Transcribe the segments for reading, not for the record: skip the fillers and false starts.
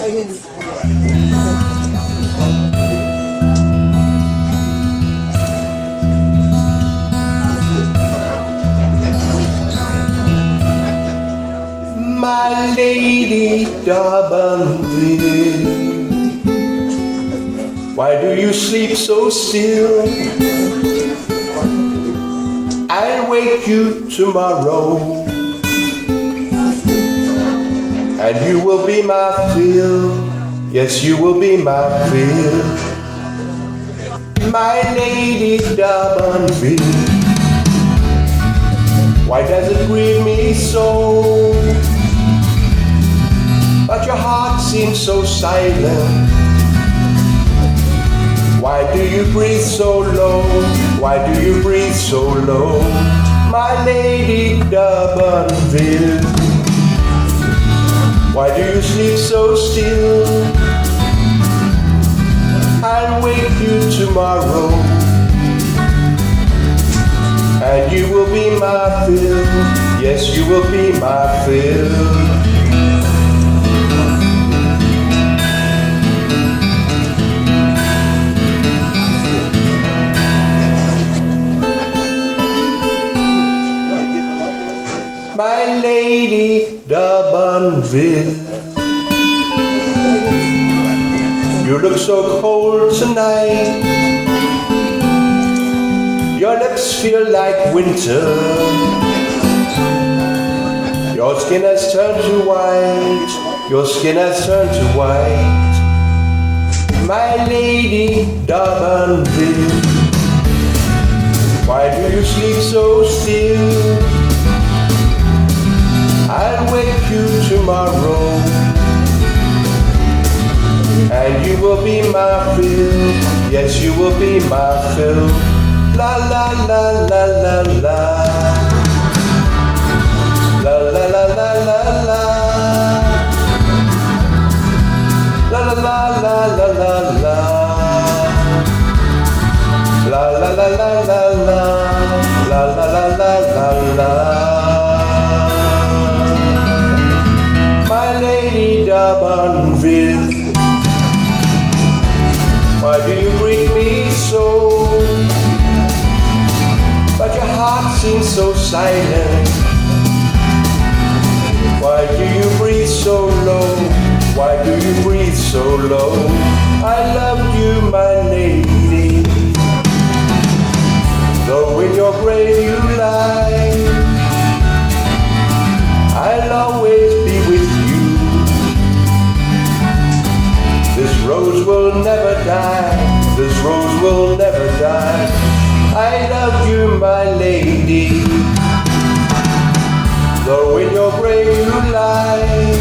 My Lady D'Urbanville, why do you sleep so still? I'll wake you tomorrow, and you will be my fill. Yes, you will be my fill. My Lady D'Urbanville, why does it grieve me so? But your heart seems so silent. Why do you breathe so low? Why do you breathe so low? My Lady D'Urbanville, why do you sleep so still? I'll wake you tomorrow, and you will be my fill. Yes, you will be my fill. My Lady D'Urbanville, you look so cold tonight. Your lips feel like winter. Your skin has turned to white. Your skin has turned to white. My Lady D'Urbanville, why do you sleep so still? I'll wake you tomorrow, and you will be my fill. Yes, you will be my fill. La la la la la la. La la la la la la. La la la la la la la. La la la la la la. La la la la la la. My Lady D'Urbanville, why do you greet me so? But your heart seems so silent. Why do you breathe so low? Why do you breathe so low? I loved you, my lady, though in your grave you lie, I'll always be with you. This rose will never die. This rose will never die. I love you, my lady, though in your grave you lie,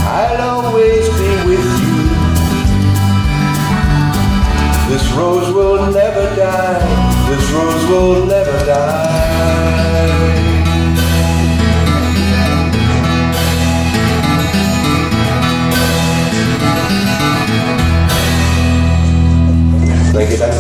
I'll always be with you. This rose will never die. This rose will never die. Thank you.